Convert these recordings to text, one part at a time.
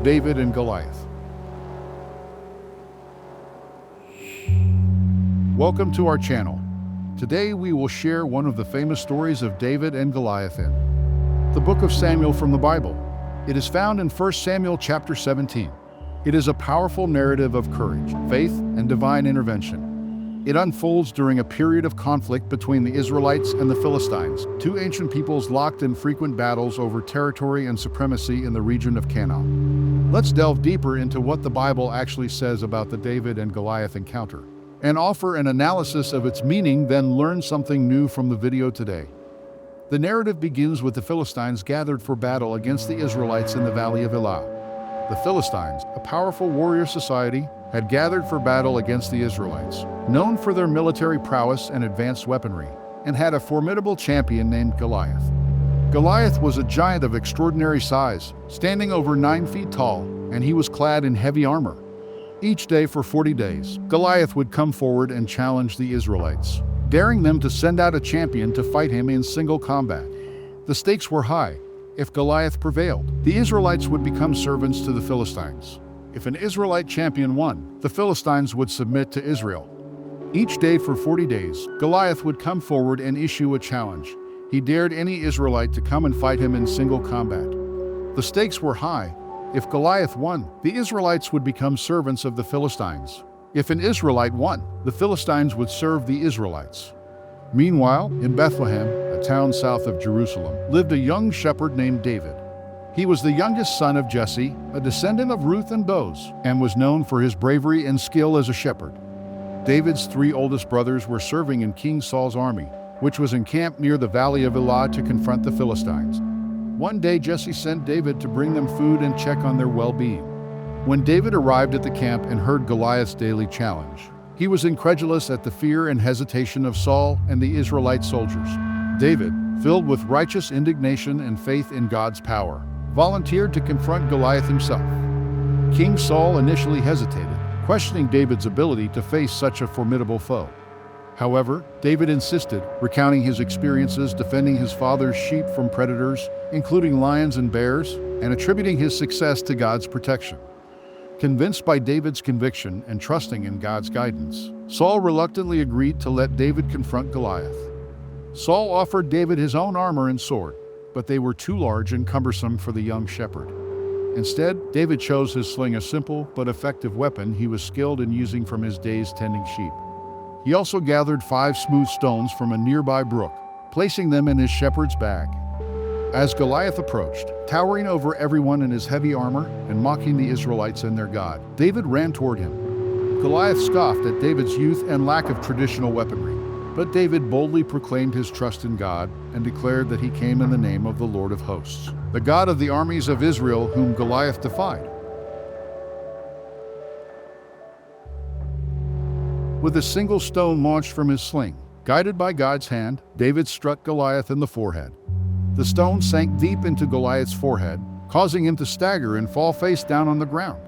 David and Goliath. Welcome to our channel. Today we will share one of the famous stories of David and Goliath in the book of Samuel from the Bible. It is found in 1 Samuel chapter 17. It is a powerful narrative of courage, faith, and divine intervention. It unfolds during a period of conflict between the Israelites and the Philistines, two ancient peoples locked in frequent battles over territory and supremacy in the region of Canaan. Let's delve deeper into what the Bible actually says about the David and Goliath encounter, and offer an analysis of its meaning, then learn something new from the video today. The narrative begins with the Philistines gathered for battle against the Israelites in the valley of Elah. The Philistines, a powerful warrior society, had gathered for battle against the Israelites, known for their military prowess and advanced weaponry, and had a formidable champion named Goliath. Goliath was a giant of extraordinary size, standing over 9 feet tall, and he was clad in heavy armor. Each day for 40 days, Goliath would come forward and challenge the Israelites, daring them to send out a champion to fight him in single combat. The stakes were high. If Goliath prevailed, the Israelites would become servants to the Philistines. If an Israelite champion won, the Philistines would submit to Israel. Each day for 40 days, Goliath would come forward and issue a challenge. He dared any Israelite to come and fight him in single combat. The stakes were high. If Goliath won, the Israelites would become servants of the Philistines. If an Israelite won, the Philistines would serve the Israelites. Meanwhile, in Bethlehem, a town south of Jerusalem, lived a young shepherd named David. He was the youngest son of Jesse, a descendant of Ruth and Boaz, and was known for his bravery and skill as a shepherd. David's 3 oldest brothers were serving in King Saul's army, which was encamped near the valley of Elah to confront the Philistines. One day Jesse sent David to bring them food and check on their well-being. When David arrived at the camp and heard Goliath's daily challenge, he was incredulous at the fear and hesitation of Saul and the Israelite soldiers. David, filled with righteous indignation and faith in God's power, volunteered to confront Goliath himself. King Saul initially hesitated, questioning David's ability to face such a formidable foe. However, David insisted, recounting his experiences defending his father's sheep from predators, including lions and bears, and attributing his success to God's protection. Convinced by David's conviction and trusting in God's guidance, Saul reluctantly agreed to let David confront Goliath. Saul offered David his own armor and sword, but they were too large and cumbersome for the young shepherd. Instead, David chose his sling, a simple but effective weapon he was skilled in using from his days tending sheep. He also gathered 5 smooth stones from a nearby brook, placing them in his shepherd's bag. As Goliath approached, towering over everyone in his heavy armor and mocking the Israelites and their God, David ran toward him. Goliath scoffed at David's youth and lack of traditional weaponry, but David boldly proclaimed his trust in God and declared that he came in the name of the Lord of hosts, the God of the armies of Israel, whom Goliath defied. With a single stone launched from his sling, guided by God's hand, David struck Goliath in the forehead. The stone sank deep into Goliath's forehead, causing him to stagger and fall face down on the ground.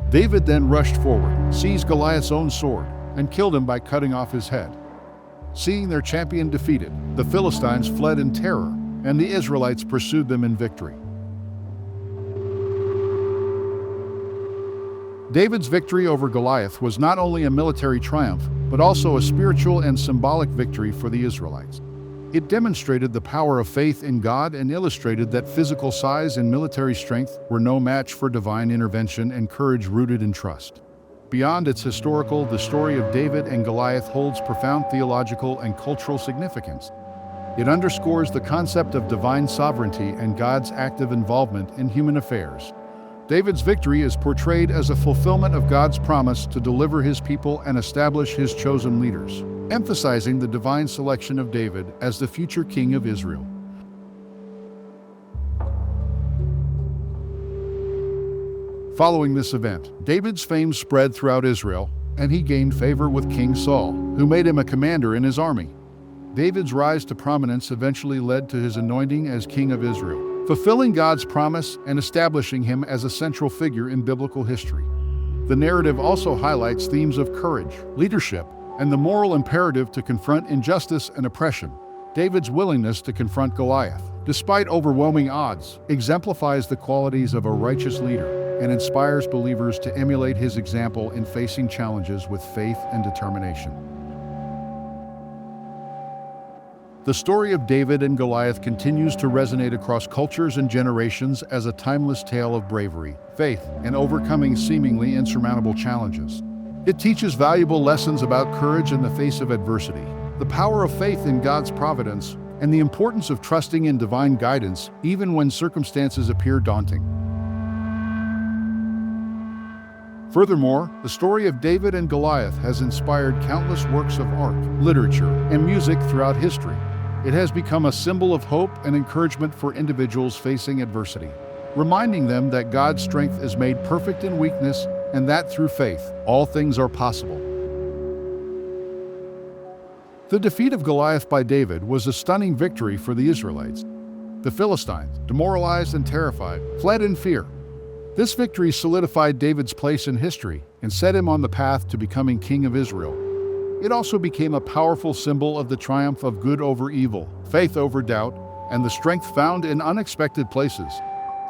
David then rushed forward, seized Goliath's own sword, and killed him by cutting off his head. Seeing their champion defeated, the Philistines fled in terror, and the Israelites pursued them in victory. David's victory over Goliath was not only a military triumph, but also a spiritual and symbolic victory for the Israelites. It demonstrated the power of faith in God and illustrated that physical size and military strength were no match for divine intervention and courage rooted in trust. Beyond its historical, the story of David and Goliath holds profound theological and cultural significance. It underscores the concept of divine sovereignty and God's active involvement in human affairs. David's victory is portrayed as a fulfillment of God's promise to deliver his people and establish his chosen leaders, emphasizing the divine selection of David as the future king of Israel. Following this event, David's fame spread throughout Israel, and he gained favor with King Saul, who made him a commander in his army. David's rise to prominence eventually led to his anointing as king of Israel, fulfilling God's promise and establishing him as a central figure in biblical history. The narrative also highlights themes of courage, leadership, and the moral imperative to confront injustice and oppression. David's willingness to confront Goliath, despite overwhelming odds, exemplifies the qualities of a righteous leader, and inspires believers to emulate his example in facing challenges with faith and determination. The story of David and Goliath continues to resonate across cultures and generations as a timeless tale of bravery, faith, and overcoming seemingly insurmountable challenges. It teaches valuable lessons about courage in the face of adversity, the power of faith in God's providence, and the importance of trusting in divine guidance even when circumstances appear daunting. Furthermore, the story of David and Goliath has inspired countless works of art, literature, and music throughout history. It has become a symbol of hope and encouragement for individuals facing adversity, reminding them that God's strength is made perfect in weakness and that through faith, all things are possible. The defeat of Goliath by David was a stunning victory for the Israelites. The Philistines, demoralized and terrified, fled in fear. This victory solidified David's place in history and set him on the path to becoming king of Israel. It also became a powerful symbol of the triumph of good over evil, faith over doubt, and the strength found in unexpected places.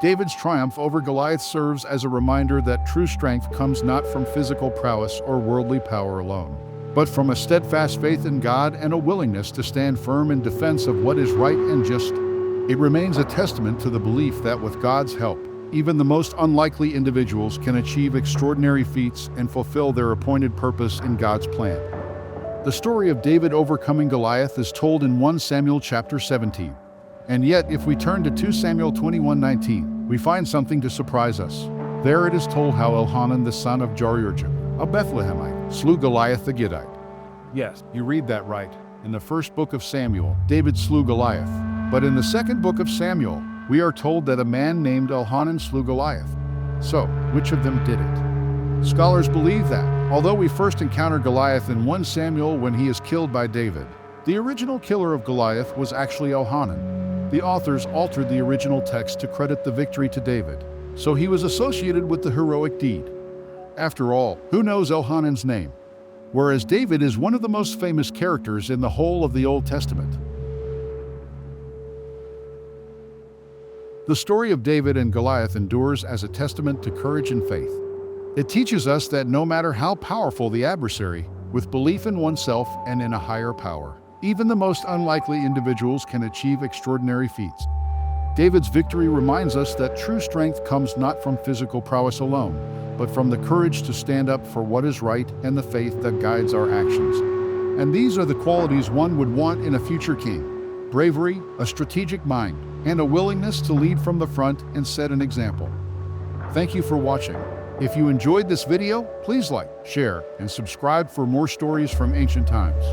David's triumph over Goliath serves as a reminder that true strength comes not from physical prowess or worldly power alone, but from a steadfast faith in God and a willingness to stand firm in defense of what is right and just. It remains a testament to the belief that with God's help, even the most unlikely individuals can achieve extraordinary feats and fulfill their appointed purpose in God's plan. The story of David overcoming Goliath is told in 1 Samuel chapter 17. And yet, if we turn to 2 Samuel 21:19, we find something to surprise us. There it is told how Elhanan the son of Jairujah, a Bethlehemite, slew Goliath the Gittite. Yes, you read that right. In the first book of Samuel, David slew Goliath. But in the second book of Samuel, we are told that a man named Elhanan slew Goliath. So, which of them did it? Scholars believe that, although we first encounter Goliath in 1 Samuel when he is killed by David, the original killer of Goliath was actually Elhanan. The authors altered the original text to credit the victory to David, so he was associated with the heroic deed. After all, who knows Elhanan's name? Whereas David is one of the most famous characters in the whole of the Old Testament. The story of David and Goliath endures as a testament to courage and faith. It teaches us that no matter how powerful the adversary, with belief in oneself and in a higher power, even the most unlikely individuals can achieve extraordinary feats. David's victory reminds us that true strength comes not from physical prowess alone, but from the courage to stand up for what is right and the faith that guides our actions. And these are the qualities one would want in a future king: bravery, a strategic mind, and a willingness to lead from the front and set an example. Thank you for watching. If you enjoyed this video, please like, share, and subscribe for more stories from ancient times.